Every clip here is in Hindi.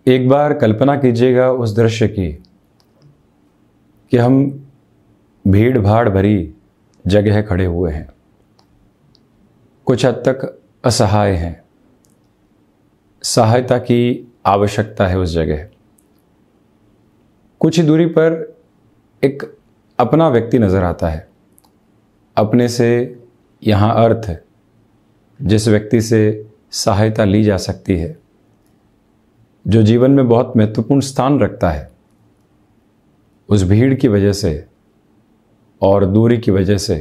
एक बार कल्पना कीजिएगा उस दृश्य की कि हम भीड़ भाड़ भरी जगह खड़े हुए हैं, कुछ हद तक असहाय हैं, सहायता की आवश्यकता है उस जगह। कुछ ही दूरी पर एक अपना व्यक्ति नज़र आता है। अपने से यहाँ अर्थ जिस व्यक्ति से सहायता ली जा सकती है, जो जीवन में बहुत महत्वपूर्ण स्थान रखता है, उस भीड़ की वजह से और दूरी की वजह से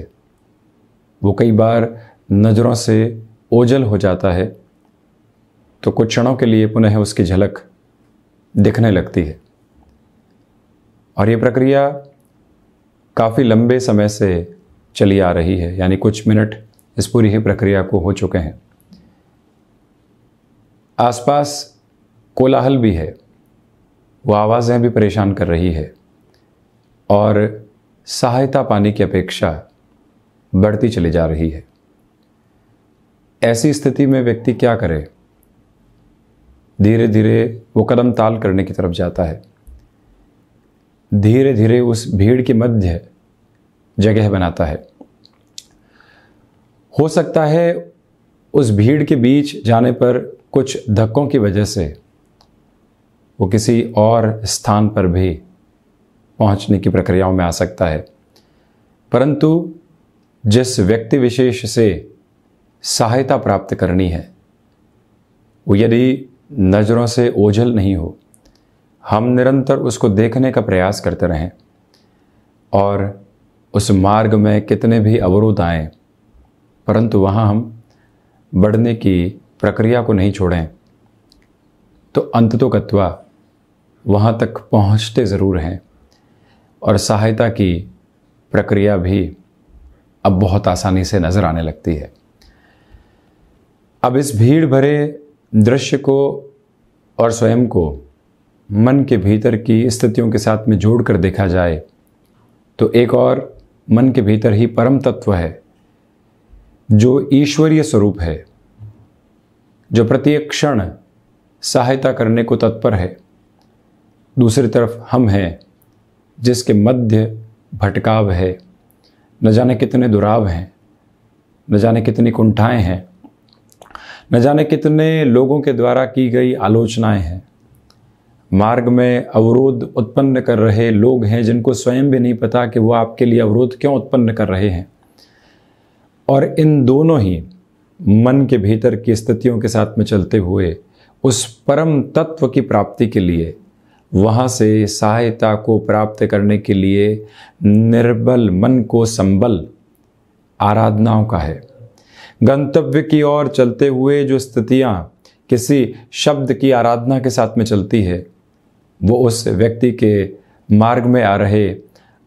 वो कई बार नज़रों से ओझल हो जाता है, तो कुछ क्षणों के लिए पुनः उसकी झलक दिखने लगती है। और ये प्रक्रिया काफ़ी लंबे समय से चली आ रही है, यानी कुछ मिनट इस पूरी ही प्रक्रिया को हो चुके हैं। आसपास कोलाहल भी है, वो आवाज़ें भी परेशान कर रही है और सहायता पाने की अपेक्षा बढ़ती चली जा रही है। ऐसी स्थिति में व्यक्ति क्या करे? धीरे धीरे वो कदम ताल करने की तरफ जाता है। धीरे धीरे उस भीड़ के मध्य जगह बनाता है। हो सकता है उस भीड़ के बीच जाने पर कुछ धक्कों की वजह से वो किसी और स्थान पर भी पहुंचने की प्रक्रियाओं में आ सकता है, परंतु जिस व्यक्ति विशेष से सहायता प्राप्त करनी है, वो यदि नज़रों से ओझल नहीं हो, हम निरंतर उसको देखने का प्रयास करते रहें और उस मार्ग में कितने भी अवरोध आएं, परंतु वहाँ हम बढ़ने की प्रक्रिया को नहीं छोड़ें, तो अंततोगत्वा वहाँ तक पहुँचते ज़रूर हैं और सहायता की प्रक्रिया भी अब बहुत आसानी से नज़र आने लगती है। अब इस भीड़ भरे दृश्य को और स्वयं को मन के भीतर की स्थितियों के साथ में जोड़कर देखा जाए तो एक और मन के भीतर ही परम तत्व है, जो ईश्वरीय स्वरूप है, जो प्रत्येक क्षण सहायता करने को तत्पर है। दूसरी तरफ हम हैं जिसके मध्य भटकाव है, न जाने कितने दुराव हैं, न जाने कितनी कुंठाएं हैं, न जाने कितने लोगों के द्वारा की गई आलोचनाएं हैं। मार्ग में अवरोध उत्पन्न कर रहे लोग हैं जिनको स्वयं भी नहीं पता कि वो आपके लिए अवरोध क्यों उत्पन्न कर रहे हैं। और इन दोनों ही मन के भीतर की स्थितियों के साथ में चलते हुए उस परम तत्व की प्राप्ति के लिए, वहाँ से सहायता को प्राप्त करने के लिए निर्बल मन को संबल आराधनाओं का है। गंतव्य की ओर चलते हुए जो स्थितियाँ किसी शब्द की आराधना के साथ में चलती है, वो उस व्यक्ति के मार्ग में आ रहे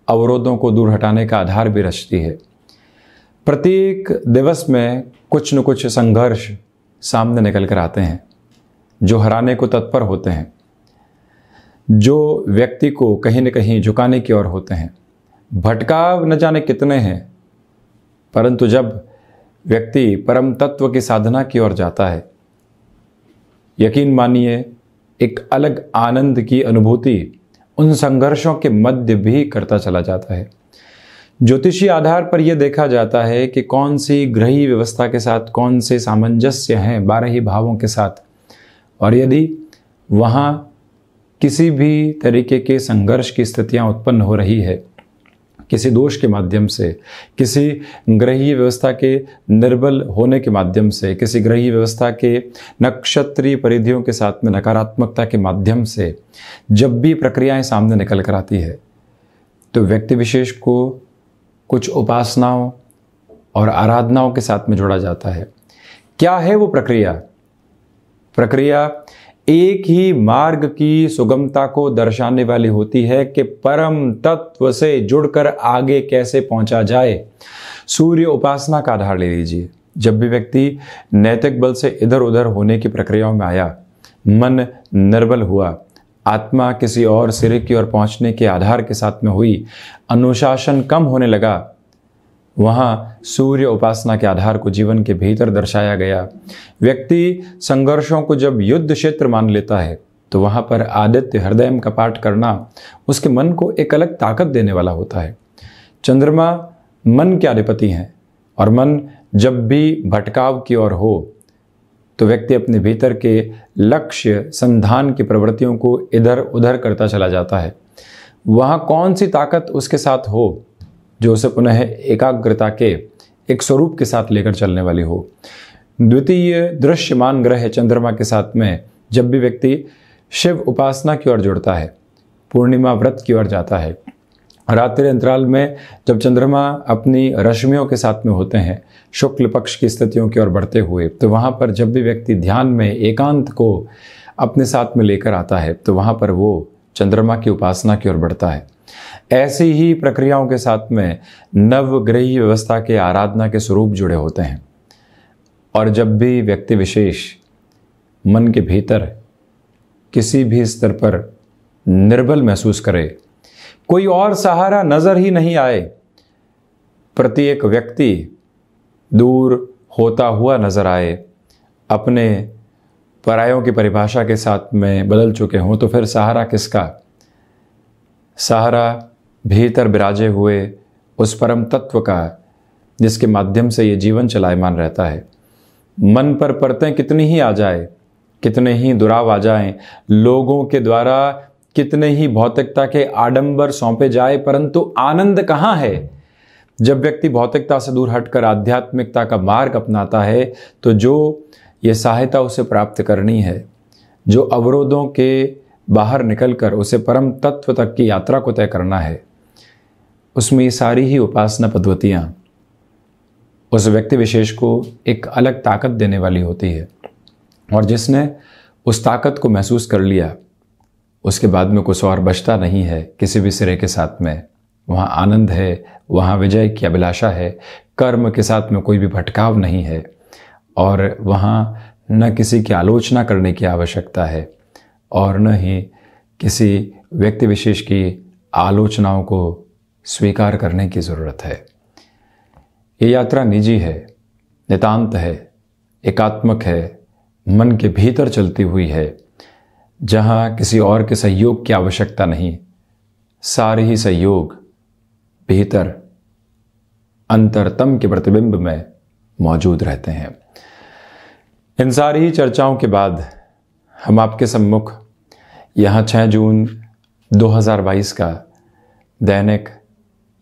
अवरोधों को दूर हटाने का आधार भी रचती है। प्रत्येक दिवस में कुछ न कुछ संघर्ष सामने निकल कर आते हैं, जो हराने को तत्पर होते हैं, जो व्यक्ति को कहीं न कहीं झुकाने की ओर होते हैं। भटकाव न जाने कितने हैं, परंतु जब व्यक्ति परम तत्व की साधना की ओर जाता है, यकीन मानिए एक अलग आनंद की अनुभूति उन संघर्षों के मध्य भी करता चला जाता है। ज्योतिषीय आधार पर यह देखा जाता है कि कौन सी ग्रही व्यवस्था के साथ कौन से सामंजस्य हैं 12 ही भावों के साथ, और यदि वहाँ किसी भी तरीके के संघर्ष की स्थितियाँ उत्पन्न हो रही है, किसी दोष के माध्यम से, किसी ग्रहीय व्यवस्था के निर्बल होने के माध्यम से, किसी ग्रहीय व्यवस्था के नक्षत्रीय परिधियों के साथ में नकारात्मकता के माध्यम से जब भी प्रक्रियाएं सामने निकल कर आती है, तो व्यक्ति विशेष को कुछ उपासनाओं और आराधनाओं के साथ में जोड़ा जाता है। क्या है वो प्रक्रिया? प्रक्रिया एक ही मार्ग की सुगमता को दर्शाने वाली होती है कि परम तत्व से जुड़कर आगे कैसे पहुंचा जाए। सूर्य उपासना का आधार ले लीजिए। जब भी व्यक्ति नैतिक बल से इधर उधर होने की प्रक्रियाओं में आया, मन निर्बल हुआ, आत्मा किसी और सिरे की ओर पहुंचने के आधार के साथ में हुई, अनुशासन कम होने लगा, वहाँ सूर्य उपासना के आधार को जीवन के भीतर दर्शाया गया। व्यक्ति संघर्षों को जब युद्ध क्षेत्र मान लेता है, तो वहाँ पर आदित्य हृदयम का पाठ करना उसके मन को एक अलग ताकत देने वाला होता है। चंद्रमा मन के अधिपति हैं और मन जब भी भटकाव की ओर हो तो व्यक्ति अपने भीतर के लक्ष्य संधान की प्रवृत्तियों को इधर उधर करता चला जाता है। वहाँ कौन सी ताकत उसके साथ हो जो उसे पुनः एकाग्रता के एक स्वरूप के साथ लेकर चलने वाली हो। द्वितीय दृश्यमान ग्रह चंद्रमा के साथ में जब भी व्यक्ति शिव उपासना की ओर जुड़ता है, पूर्णिमा व्रत की ओर जाता है, रात्रि अंतराल में जब चंद्रमा अपनी रश्मियों के साथ में होते हैं शुक्ल पक्ष की स्थितियों की ओर बढ़ते हुए, तो वहाँ पर जब भी व्यक्ति ध्यान में एकांत को अपने साथ में लेकर आता है तो वहाँ पर वो चंद्रमा की उपासना की ओर बढ़ता है। ऐसी ही प्रक्रियाओं के साथ में नवग्रही व्यवस्था के आराधना के स्वरूप जुड़े होते हैं। और जब भी व्यक्ति विशेष मन के भीतर किसी भी स्तर पर निर्बल महसूस करे, कोई और सहारा नजर ही नहीं आए, प्रत्येक व्यक्ति दूर होता हुआ नजर आए, अपने परायों की परिभाषा के साथ में बदल चुके हों, तो फिर सहारा किसका? सहारा भीतर विराजे हुए उस परम तत्व का जिसके माध्यम से ये जीवन चलायमान रहता है। मन पर परतें कितनी ही आ जाए, कितने ही दुराव आ जाएं, लोगों के द्वारा कितने ही भौतिकता के आडंबर सौंपे जाए, परंतु आनंद कहाँ है? जब व्यक्ति भौतिकता से दूर हटकर आध्यात्मिकता का मार्ग अपनाता है तो जो ये सहायता उसे प्राप्त करनी है, जो अवरोधों के बाहर निकलकर उसे परम तत्व तक की यात्रा को तय करना है, उसमें ये सारी ही उपासना पद्धतियाँ उस व्यक्ति विशेष को एक अलग ताकत देने वाली होती है। और जिसने उस ताकत को महसूस कर लिया उसके बाद में कुछ और बचता नहीं है किसी भी सिरे के साथ में। वहाँ आनंद है, वहाँ विजय की अभिलाषा है, कर्म के साथ में कोई भी भटकाव नहीं है और वहाँ न किसी की आलोचना करने की आवश्यकता है और न ही किसी व्यक्ति विशेष की आलोचनाओं को स्वीकार करने की ज़रूरत है। ये यात्रा निजी है, नितांत है, एकात्मक है, मन के भीतर चलती हुई है, जहाँ किसी और के सहयोग की आवश्यकता नहीं। सारे ही सहयोग भीतर अंतरतम के प्रतिबिंब में मौजूद रहते हैं। इन सारी ही चर्चाओं के बाद हम आपके सम्मुख यहाँ 6 जून 2022 का दैनिक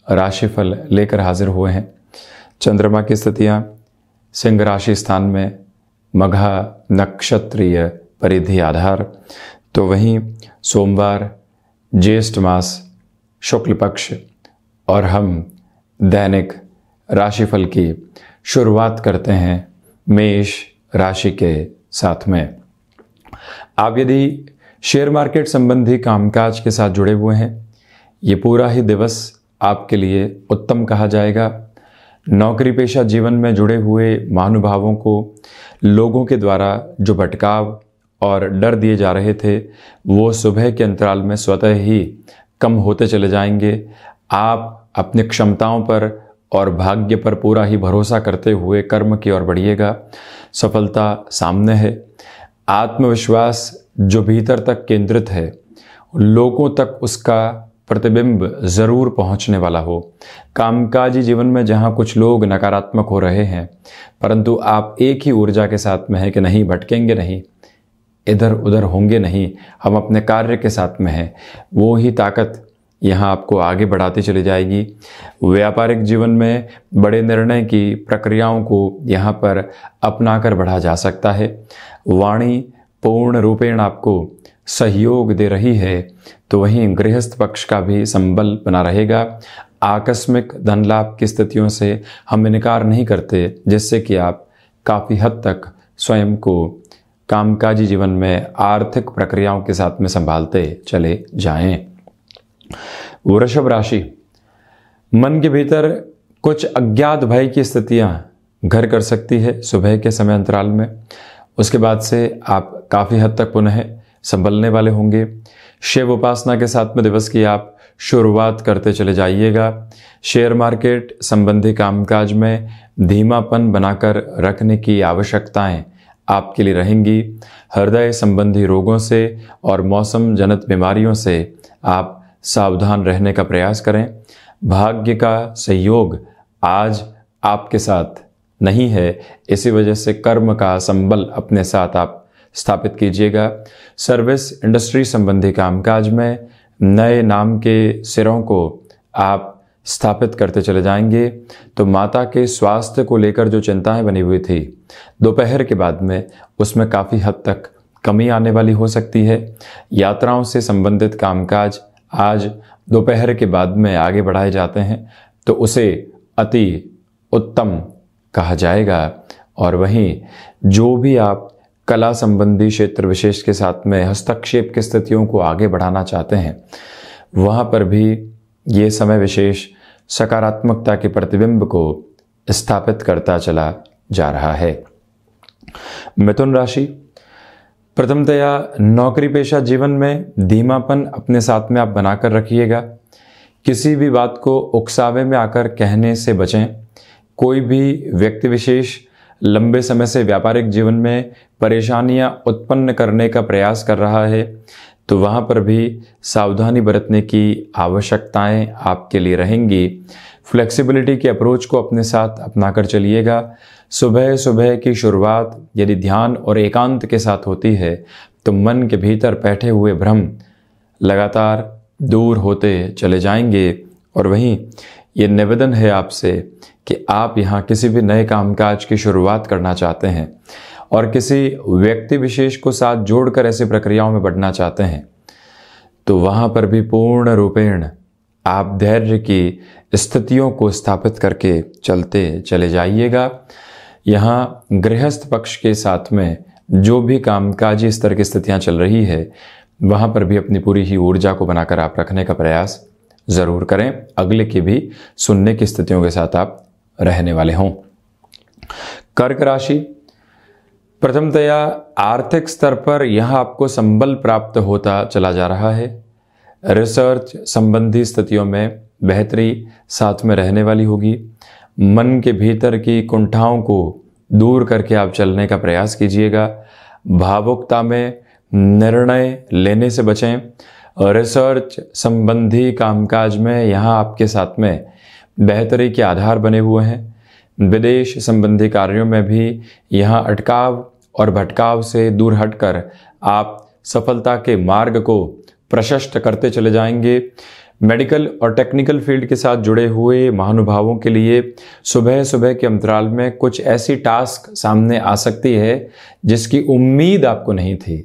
राशिफल लेकर हाजिर हुए हैं। चंद्रमा की स्थितियाँ सिंह राशि स्थान में, मघा नक्षत्रीय परिधि आधार, तो वहीं सोमवार ज्येष्ठ मास शुक्ल पक्ष और हम दैनिक राशिफल की शुरुआत करते हैं मेष राशि के साथ में। आप यदि शेयर मार्केट संबंधी कामकाज के साथ जुड़े हुए हैं, ये पूरा ही दिवस आपके लिए उत्तम कहा जाएगा। नौकरी पेशा जीवन में जुड़े हुए महानुभावों को लोगों के द्वारा जो भटकाव और डर दिए जा रहे थे वो सुबह के अंतराल में स्वतः ही कम होते चले जाएंगे। आप अपनी क्षमताओं पर और भाग्य पर पूरा ही भरोसा करते हुए कर्म की ओर बढ़िएगा। सफलता सामने है। आत्मविश्वास जो भीतर तक केंद्रित है, लोगों तक उसका प्रतिबिंब जरूर पहुंचने वाला हो। कामकाजी जीवन में जहां कुछ लोग नकारात्मक हो रहे हैं, परंतु आप एक ही ऊर्जा के साथ में हैं कि नहीं, भटकेंगे नहीं, इधर उधर होंगे नहीं, हम अपने कार्य के साथ में हैं, वो ही ताकत यहाँ आपको आगे बढ़ाती चली जाएगी। व्यापारिक जीवन में बड़े निर्णय की प्रक्रियाओं को यहाँ पर अपनाकर बढ़ा जा सकता है। वाणी पूर्ण रूपेण आपको सहयोग दे रही है, तो वहीं गृहस्थ पक्ष का भी संबल बना रहेगा। आकस्मिक धन लाभ की स्थितियों से हम इनकार नहीं करते, जिससे कि आप काफ़ी हद तक स्वयं को कामकाजी जीवन में आर्थिक प्रक्रियाओं के साथ में संभालते चले जाएं। वृषभ राशि, मन के भीतर कुछ अज्ञात भय की स्थितियां घर कर सकती है सुबह के समय अंतराल में। उसके बाद से आप काफ़ी हद तक पुनः संभलने वाले होंगे। शिव उपासना के साथ में दिवस की आप शुरुआत करते चले जाइएगा। शेयर मार्केट संबंधी कामकाज में धीमापन बनाकर रखने की आवश्यकताएं आपके लिए रहेंगी। हृदय संबंधी रोगों से और मौसम जनित बीमारियों से आप सावधान रहने का प्रयास करें। भाग्य का सहयोग आज आपके साथ नहीं है, इसी वजह से कर्म का संबल अपने साथ आप स्थापित कीजिएगा। सर्विस इंडस्ट्री संबंधी कामकाज में नए नाम के सिरों को आप स्थापित करते चले जाएंगे। तो माता के स्वास्थ्य को लेकर जो चिंताएं बनी हुई थी, दोपहर के बाद में उसमें काफ़ी हद तक कमी आने वाली हो सकती है। यात्राओं से संबंधित कामकाज आज दोपहर के बाद में आगे बढ़ाए जाते हैं तो उसे अति उत्तम कहा जाएगा। और वहीं जो भी आप कला संबंधी क्षेत्र विशेष के साथ में हस्तक्षेप की स्थितियों को आगे बढ़ाना चाहते हैं, वहाँ पर भी ये समय विशेष सकारात्मकता के प्रतिबिंब को स्थापित करता चला जा रहा है। मिथुन राशि, प्रथमतया नौकरी पेशा जीवन में धीमापन अपने साथ में आप बनाकर रखिएगा। किसी भी बात को उकसावे में आकर कहने से बचें। कोई भी व्यक्ति विशेष लंबे समय से व्यापारिक जीवन में परेशानियां उत्पन्न करने का प्रयास कर रहा है तो वहाँ पर भी सावधानी बरतने की आवश्यकताएं आपके लिए रहेंगी। फ्लेक्सिबिलिटी के अप्रोच को अपने साथ अपनाकर चलिएगा। सुबह सुबह की शुरुआत यदि ध्यान और एकांत के साथ होती है तो मन के भीतर बैठे हुए भ्रम लगातार दूर होते चले जाएंगे। और वहीं ये निवेदन है आपसे कि आप यहाँ किसी भी नए कामकाज की शुरुआत करना चाहते हैं और किसी व्यक्ति विशेष को साथ जोड़कर ऐसी प्रक्रियाओं में बढ़ना चाहते हैं तो वहाँ पर भी पूर्ण रूपेण आप धैर्य की स्थितियों को स्थापित करके चलते चले जाइएगा। यहाँ गृहस्थ पक्ष के साथ में जो भी कामकाजी स्तर की स्थितियाँ चल रही है वहाँ पर भी अपनी पूरी ही ऊर्जा को बनाकर आप रखने का प्रयास ज़रूर करें। अगले की भी सुनने की स्थितियों के साथ आप रहने वाले हों। कर्क राशि, प्रथमतया आर्थिक स्तर पर यहाँ आपको संबल प्राप्त होता चला जा रहा है। रिसर्च संबंधी स्थितियों में बेहतरी साथ में रहने वाली होगी। मन के भीतर की कुंठाओं को दूर करके आप चलने का प्रयास कीजिएगा। भावुकता में निर्णय लेने से बचें। रिसर्च संबंधी कामकाज में यहाँ आपके साथ में बेहतरी के आधार बने हुए हैं। विदेश संबंधी कार्यों में भी यहाँ अटकाव और भटकाव से दूर हटकर आप सफलता के मार्ग को प्रशस्त करते चले जाएंगे। मेडिकल और टेक्निकल फील्ड के साथ जुड़े हुए महानुभावों के लिए सुबह सुबह के अंतराल में कुछ ऐसी टास्क सामने आ सकती है जिसकी उम्मीद आपको नहीं थी,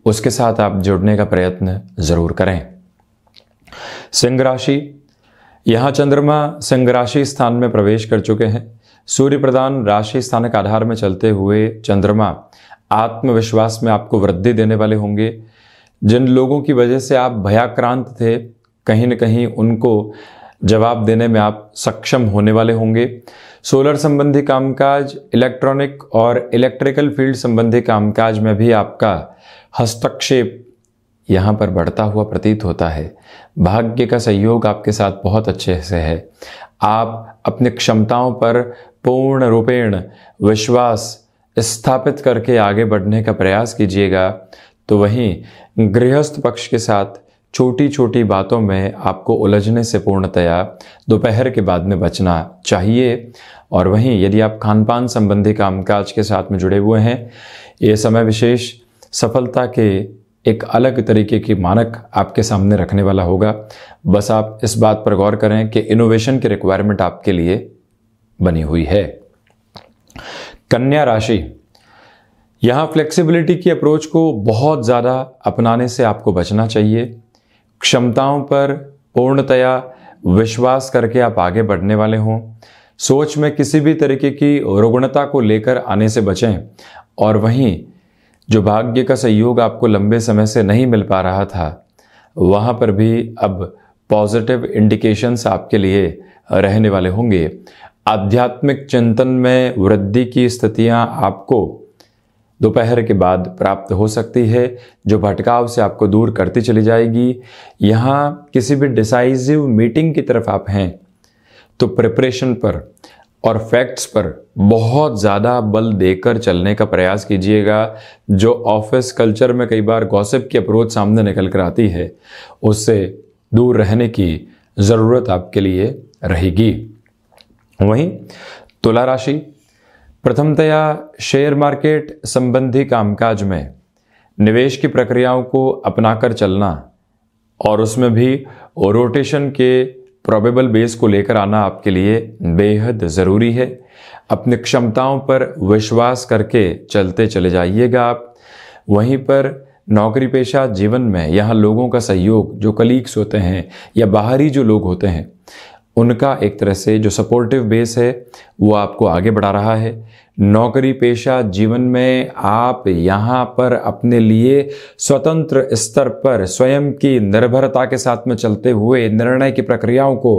उसके साथ आप जुड़ने का प्रयत्न जरूर करें। सिंह राशि, यहाँ चंद्रमा सिंह राशि स्थान में प्रवेश कर चुके हैं। सूर्य प्रधान राशि स्थानक आधार में चलते हुए चंद्रमा आत्मविश्वास में आपको वृद्धि देने वाले होंगे। जिन लोगों की वजह से आप भयाक्रांत थे, कहीं न कहीं उनको जवाब देने में आप सक्षम होने वाले होंगे। सोलर संबंधी कामकाज, इलेक्ट्रॉनिक और इलेक्ट्रिकल फील्ड संबंधी कामकाज में भी आपका हस्तक्षेप यहाँ पर बढ़ता हुआ प्रतीत होता है। भाग्य का सहयोग आपके साथ बहुत अच्छे से है। आप अपनी क्षमताओं पर पूर्ण रूपेण विश्वास स्थापित करके आगे बढ़ने का प्रयास कीजिएगा। तो वहीं गृहस्थ पक्ष के साथ छोटी छोटी बातों में आपको उलझने से पूर्णतया दोपहर के बाद में बचना चाहिए। और वहीं यदि आप खान-पान संबंधी कामकाज के साथ में जुड़े हुए हैं, ये समय विशेष सफलता के एक अलग तरीके की मानक आपके सामने रखने वाला होगा। बस आप इस बात पर गौर करें कि इनोवेशन की रिक्वायरमेंट आपके लिए बनी हुई है। कन्या राशि, यहाँ फ्लेक्सिबिलिटी की अप्रोच को बहुत ज़्यादा अपनाने से आपको बचना चाहिए। क्षमताओं पर पूर्णतया विश्वास करके आप आगे बढ़ने वाले हों। सोच में किसी भी तरीके की रुग्णता को लेकर आने से बचें। और वहीं जो भाग्य का सहयोग आपको लंबे समय से नहीं मिल पा रहा था, वहाँ पर भी अब पॉजिटिव इंडिकेशंस आपके लिए रहने वाले होंगे। आध्यात्मिक चिंतन में वृद्धि की स्थितियाँ आपको दोपहर के बाद प्राप्त हो सकती है, जो भटकाव से आपको दूर करती चली जाएगी। यहाँ किसी भी डिसाइसिव मीटिंग की तरफ आप हैं तो प्रिपरेशन पर और फैक्ट्स पर बहुत ज़्यादा बल देकर चलने का प्रयास कीजिएगा। जो ऑफिस कल्चर में कई बार गॉसिप की अप्रोच सामने निकल कर आती है, उससे दूर रहने की ज़रूरत आपके लिए रहेगी। वहीं तुला राशि, प्रथमतया शेयर मार्केट संबंधी कामकाज में निवेश की प्रक्रियाओं को अपनाकर चलना और उसमें भी रोटेशन के प्रोबेबल बेस को लेकर आना आपके लिए बेहद ज़रूरी है। अपनी क्षमताओं पर विश्वास करके चलते चले जाइएगा आप। वहीं पर नौकरी पेशा जीवन में यहाँ लोगों का सहयोग, जो कलीग्स होते हैं या बाहरी जो लोग होते हैं, उनका एक तरह से जो सपोर्टिव बेस है वो आपको आगे बढ़ा रहा है। नौकरी पेशा जीवन में आप यहाँ पर अपने लिए स्वतंत्र स्तर पर स्वयं की निर्भरता के साथ में चलते हुए निर्णय की प्रक्रियाओं को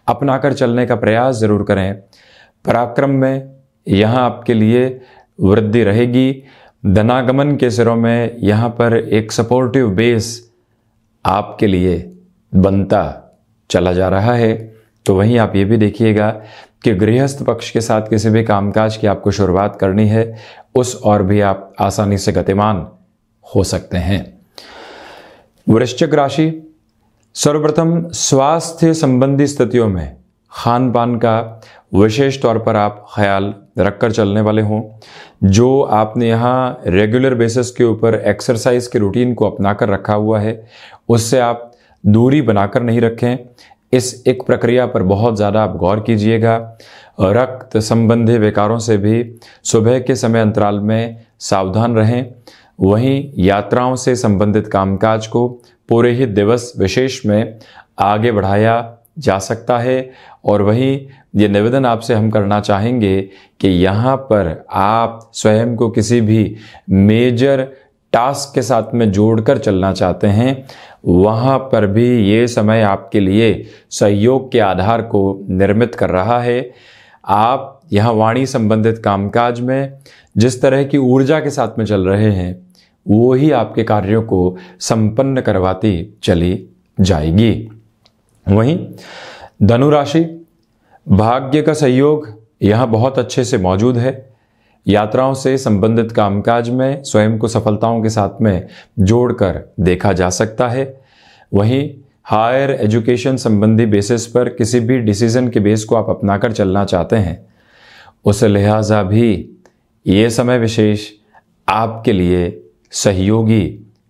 अपनाकर चलने का प्रयास जरूर करें। पराक्रम में यहाँ आपके लिए वृद्धि रहेगी। धनागमन के सिरों में यहाँ पर एक सपोर्टिव बेस आपके लिए बनता चला जा रहा है। तो वहीं आप ये भी देखिएगा कि गृहस्थ पक्ष के साथ किसी भी कामकाज की आपको शुरुआत करनी है, उस और भी आप आसानी से गतिमान हो सकते हैं। वृश्चिक राशि, सर्वप्रथम स्वास्थ्य संबंधी स्थितियों में खान पान का विशेष तौर पर आप ख्याल रखकर चलने वाले हों। जो आपने यहाँ रेगुलर बेसिस के ऊपर एक्सरसाइज के रूटीन को अपनाकर रखा हुआ है, उससे आप दूरी बनाकर नहीं रखें। इस एक प्रक्रिया पर बहुत ज़्यादा आप गौर कीजिएगा। रक्त संबंधी विकारों से भी सुबह के समय अंतराल में सावधान रहें। वहीं यात्राओं से संबंधित कामकाज को पूरे ही दिवस विशेष में आगे बढ़ाया जा सकता है। और वहीं ये निवेदन आपसे हम करना चाहेंगे कि यहाँ पर आप स्वयं को किसी भी मेजर टास्क के साथ में जोड़कर चलना चाहते हैं, वहाँ पर भी ये समय आपके लिए सहयोग के आधार को निर्मित कर रहा है। आप यहाँ वाणी संबंधित कामकाज में जिस तरह की ऊर्जा के साथ में चल रहे हैं, वो ही आपके कार्यों को संपन्न करवाती चली जाएगी। वहीं धनु राशि, भाग्य का सहयोग यहाँ बहुत अच्छे से मौजूद है। यात्राओं से संबंधित कामकाज में स्वयं को सफलताओं के साथ में जोड़कर देखा जा सकता है। वहीं हायर एजुकेशन संबंधी बेसिस पर किसी भी डिसीजन के बेस को आप अपनाकर चलना चाहते हैं, उस लिहाजा भी ये समय विशेष आपके लिए सहयोगी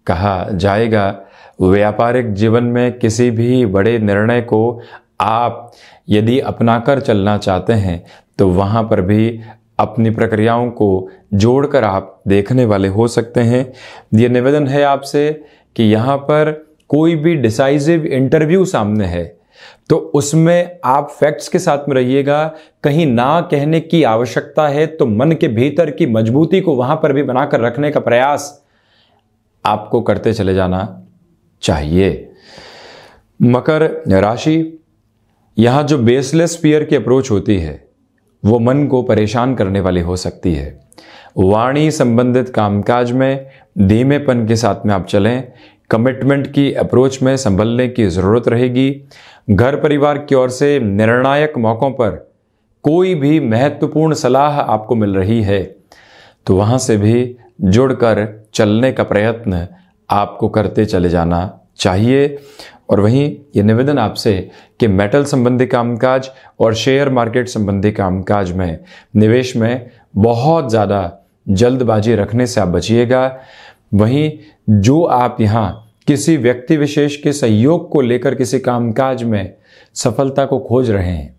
कहा जाएगा। व्यापारिक जीवन में किसी भी बड़े निर्णय को आप यदि अपनाकर चलना चाहते हैं, तो वहाँ पर भी अपनी प्रक्रियाओं को जोड़कर आप देखने वाले हो सकते हैं। ये निवेदन है आपसे कि यहाँ पर कोई भी डिसाइसिव इंटरव्यू सामने है, तो उसमें आप फैक्ट्स के साथ में रहिएगा। कहीं ना कहने की आवश्यकता है तो मन के भीतर की मजबूती को वहां पर भी बनाकर रखने का प्रयास आपको करते चले जाना चाहिए। मकर राशि, यहां जो बेसलेस फियर की अप्रोच होती है वो मन को परेशान करने वाली हो सकती है। वाणी संबंधित कामकाज में धीमेपन के साथ में आप चलें। कमिटमेंट की अप्रोच में संभलने की ज़रूरत रहेगी। घर परिवार की ओर से निर्णायक मौक़ों पर कोई भी महत्वपूर्ण सलाह आपको मिल रही है, तो वहाँ से भी जुड़कर चलने का प्रयत्न आपको करते चले जाना चाहिए। और वहीं ये निवेदन आपसे कि मेटल संबंधी कामकाज और शेयर मार्केट संबंधी कामकाज में निवेश में बहुत ज़्यादा जल्दबाजी रखने से आप बचिएगा। वहीं जो आप यहाँ किसी व्यक्ति विशेष के सहयोग को लेकर किसी कामकाज में सफलता को खोज रहे हैं,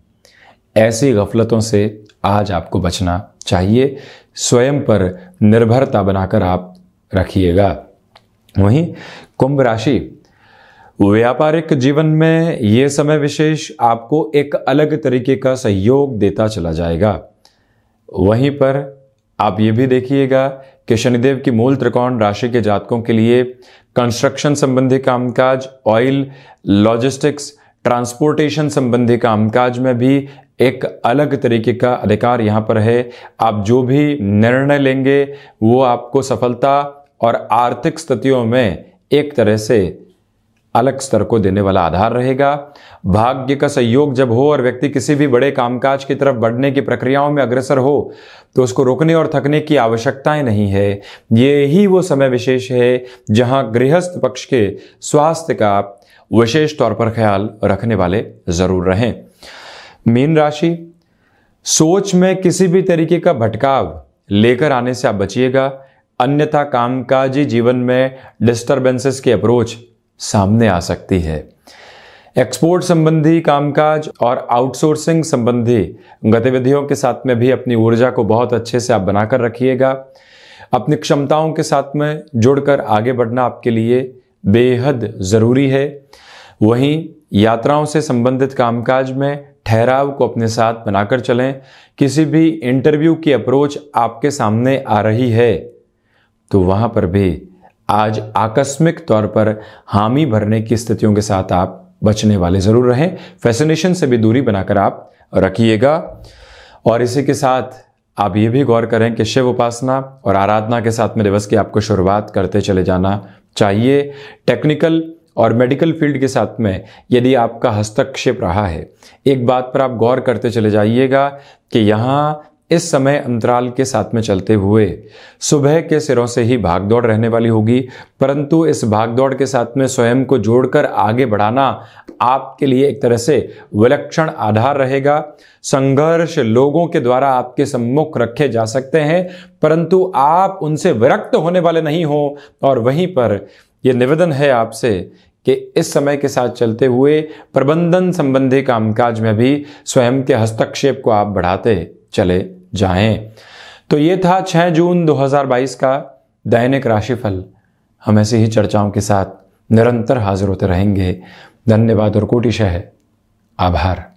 ऐसी गफलतों से आज आपको बचना चाहिए। स्वयं पर निर्भरता बनाकर आप रखिएगा। वहीं कुंभ राशि, व्यापारिक जीवन में ये समय विशेष आपको एक अलग तरीके का सहयोग देता चला जाएगा। वहीं पर आप ये भी देखिएगा कि शनिदेव की मूल त्रिकोण राशि के जातकों के लिए कंस्ट्रक्शन संबंधी कामकाज, ऑयल, लॉजिस्टिक्स, ट्रांसपोर्टेशन संबंधी कामकाज में भी एक अलग तरीके का अधिकार यहाँ पर है। आप जो भी निर्णय लेंगे वो आपको सफलता और आर्थिक स्थितियों में एक तरह से अलग स्तर को देने वाला आधार रहेगा। भाग्य का सहयोग जब हो और व्यक्ति किसी भी बड़े कामकाज की तरफ बढ़ने की प्रक्रियाओं में अग्रसर हो तो उसको रुकने और थकने की आवश्यकताएं नहीं है। ये ही वो समय विशेष है जहां गृहस्थ पक्ष के स्वास्थ्य का विशेष तौर पर ख्याल रखने वाले जरूर रहें। मीन राशि, सोच में किसी भी तरीके का भटकाव लेकर आने से आप बचिएगा, अन्यथा कामकाजी जीवन में डिस्टरबेंसेस की अप्रोच सामने आ सकती है। एक्सपोर्ट संबंधी कामकाज और आउटसोर्सिंग संबंधी गतिविधियों के साथ में भी अपनी ऊर्जा को बहुत अच्छे से आप बनाकर रखिएगा। अपनी क्षमताओं के साथ में जुड़कर आगे बढ़ना आपके लिए बेहद ज़रूरी है। वहीं यात्राओं से संबंधित कामकाज में ठहराव को अपने साथ बनाकर चलें। किसी भी इंटरव्यू की अप्रोच आपके सामने आ रही है तो वहां पर भी आज आकस्मिक तौर पर हामी भरने की स्थितियों के साथ आप बचने वाले जरूर रहें। फैसिनेशन से भी दूरी बनाकर आप रखिएगा। और इसी के साथ आप ये भी गौर करें कि शिव उपासना और आराधना के साथ में दिवस की आपको शुरुआत करते चले जाना चाहिए। टेक्निकल और मेडिकल फील्ड के साथ में यदि आपका हस्तक्षेप रहा है, एक बात पर आप गौर करते चले जाइएगा कि यहाँ इस समय अंतराल के साथ में चलते हुए सुबह के सिरों से ही भागदौड़ रहने वाली होगी, परंतु इस भागदौड़ के साथ में स्वयं को जोड़कर आगे बढ़ाना आपके लिए एक तरह से विलक्षण आधार रहेगा। संघर्ष लोगों के द्वारा आपके सम्मुख रखे जा सकते हैं, परंतु आप उनसे विरक्त होने वाले नहीं हो। और वहीं पर यह निवेदन है आपसे कि इस समय के साथ चलते हुए प्रबंधन संबंधी कामकाज में भी स्वयं के हस्तक्षेप को आप बढ़ाते चले जाएं। तो ये था 6 जून 2022 का दैनिक राशिफल। हम ऐसी ही चर्चाओं के साथ निरंतर हाजिर होते रहेंगे। धन्यवाद और कोटिशः आभार।